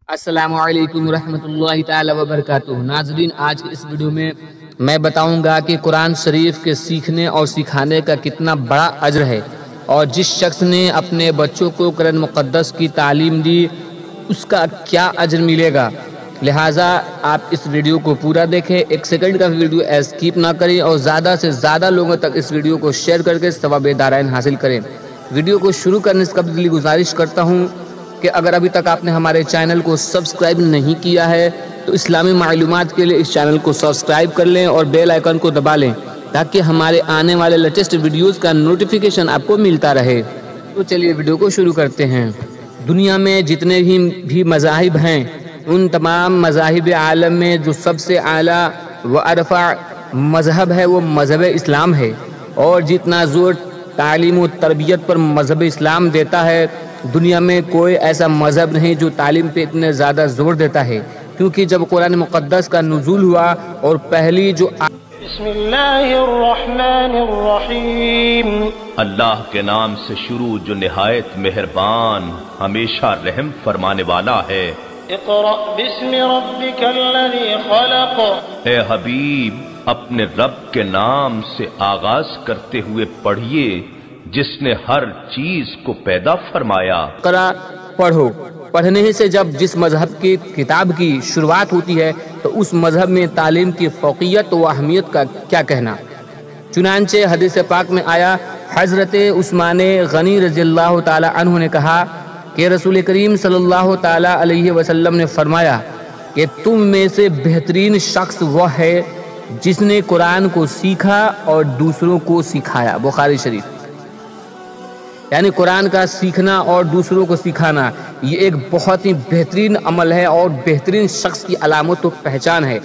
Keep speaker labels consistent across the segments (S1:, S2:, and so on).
S1: السلام علیکم ورحمۃ اللہ تعالی وبرکاتہ۔ ناظرین، آج کی اس ویڈیو میں بتاؤں گا کہ قرآن شریف کے سیکھنے اور سکھانے کا کتنا بڑا اجر ہے، اور جس شخص نے اپنے بچوں کو قرآن مقدس کی تعلیم دی اس کا کیا اجر ملے گا۔ لہٰذا آپ اس ویڈیو کو پورا دیکھیں، 1 سیکنڈ کا ویڈیو اسکپ نہ کریں، اور زیادہ سے زیادہ لوگوں تک اس ویڈیو کو شیئر کر کے ثواب دارین حاصل کریں۔ ویڈیو کو شروع کرنے سے قبل دلی گزارش کرتا ہوں کہ اگر ابھی تک آپ نے ہمارے چینل کو سبسکرائب نہیں کیا ہے تو اسلامی معلومات کے لیے اس چینل کو سبسکرائب کر لیں اور بیل آئیکن کو دبا لیں تاکہ ہمارے آنے والے لیٹسٹ ویڈیوز کا نوٹیفیکیشن آپ کو ملتا رہے۔ تو چلیے ویڈیو کو شروع کرتے ہیں۔ دنیا میں جتنے بھی مذاہب ہیں، ان تمام مذاہب عالم میں جو سب سے اعلیٰ و ارفع مذہب ہے وہ مذہب اسلام ہے، اور جتنا زور تعلیم و تربیت پر مذہب اسلام دیتا ہے، دنیا میں کوئی ایسا مذہب نہیں جو تعلیم پہ اتنے زیادہ زور دیتا ہے، کیونکہ جب قرآن مقدس کا نزول ہوا اور پہلی جو
S2: بسم اللہ الرحمن الرحیم،
S3: اللہ کے نام سے شروع جو نہایت مہربان ہمیشہ رحم فرمانے والا ہے۔
S2: اقرأ باسم ربک الذی خلق،
S3: اے حبیب اپنے رب کے نام سے آغاز کرتے ہوئے پڑھیے جس نے ہر چیز کو پیدا فرمایا۔
S1: پڑھو، پڑھنے ہی سے جب جس مذہب کی کتاب کی شروعات ہوتی ہے تو اس مذہب میں تعلیم کی فوقیت و اہمیت کا کیا کہنا۔ چنانچہ حدیث پاک میں آیا، حضرت عثمان غنی رضی اللہ تعالی عنہ نے کہا کہ رسول کریم صلی اللہ تعالی علیہ وسلم نے فرمایا کہ تم میں سے بہترین شخص وہ ہے جس نے قرآن کو سیکھا اور دوسروں کو سکھایا۔ بخاری شریف۔ یعنی قرآن کا سیکھنا اور دوسروں کو سکھانا یہ ایک بہت ہی بہترین عمل ہے اور بہترین شخص کی علامت و پہچان ہے۔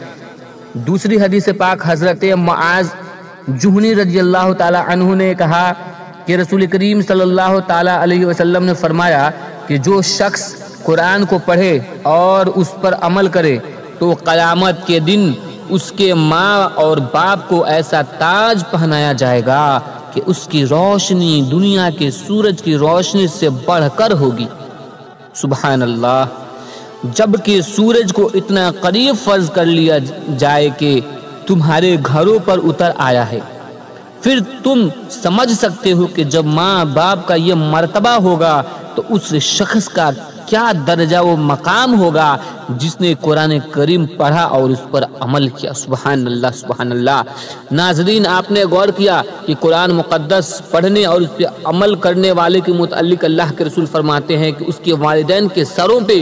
S1: دوسری حدیث پاک حضرت معاذ جہنی رضی اللہ تعالی عنہ نے کہا کہ رسول کریم صلی اللہ تعالی علیہ وسلم نے فرمایا کہ جو شخص قرآن کو پڑھے اور اس پر عمل کرے تو قیامت کے دن اس کے ماں اور باپ کو ایسا تاج پہنایا جائے گا کہ اس کی روشنی دنیا کے سورج کی روشنی سے بڑھ کر ہوگی۔ سبحان اللہ۔ جبکہ سورج کو اتنا قریب فرض کر لیا جائے کہ تمہارے گھروں پر اتر آیا ہے، پھر تم سمجھ سکتے ہو کہ جب ماں باپ کا یہ مرتبہ ہوگا تو اس شخص کا کیا درجہ و مقام ہوگا جس نے قرآن کریم پڑھا اور اس پر عمل کیا۔ سبحان اللہ، سبحان اللہ۔ ناظرین، آپ نے غور کیا کہ قرآن مقدس پڑھنے اور اس پہ عمل کرنے والے کے متعلق اللہ کے رسول فرماتے ہیں کہ اس کے والدین کے سروں پہ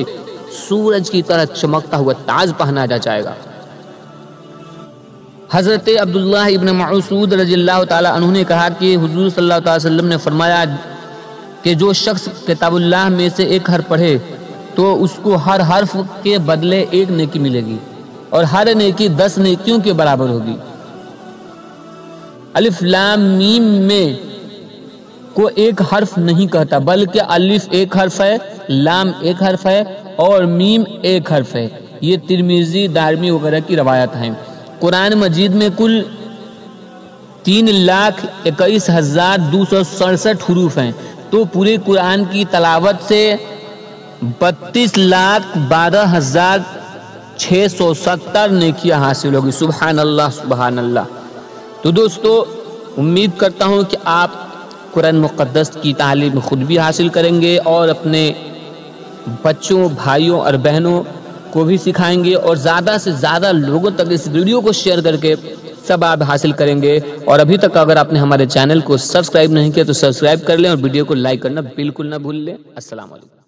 S1: سورج کی طرح چمکتا ہوا تاج پہنایا جائے گا۔ حضرت عبداللہ ابن مسعود رضی اللہ تعالی عنہ نے کہا کہ حضور صلی اللہ علیہ وسلم نے فرمایا کہ جو شخص کتاب اللہ میں سے ایک حرف پڑھے تو اس کو ہر حرف کے بدلے 1 نیکی ملے گی، اور ہر نیکی 10 نیکیوں کے برابر ہوگی۔ الف لام میم میں کو ایک حرف نہیں کہتا، بلکہ الف ایک حرف ہے، لام ایک حرف ہے اور میم ایک حرف ہے۔ یہ ترمذی، دارمی وغیرہ کی روایت ہیں۔ قرآن مجید میں کل 3,21,267 حروف ہیں، تو پورے قرآن کی تلاوت سے 32,12,670 نیکیاں حاصل ہوگی۔ سبحان اللہ، سبحان اللہ۔ تو دوستو، امید کرتا ہوں کہ آپ قرآن مقدس کی تعلیم خود بھی حاصل کریں گے اور اپنے بچوں، بھائیوں اور بہنوں کو بھی سکھائیں گے، اور زیادہ سے زیادہ لوگوں تک اس ویڈیو کو شیئر کر کے سب آپ حاصل کریں گے۔ اور ابھی تک اگر آپ نے ہمارے چینل کو سبسکرائب نہیں کیا تو سبسکرائب کر لیں، اور ویڈیو کو لائک کرنا بالکل نہ بھول لیں۔ السلام علیکم۔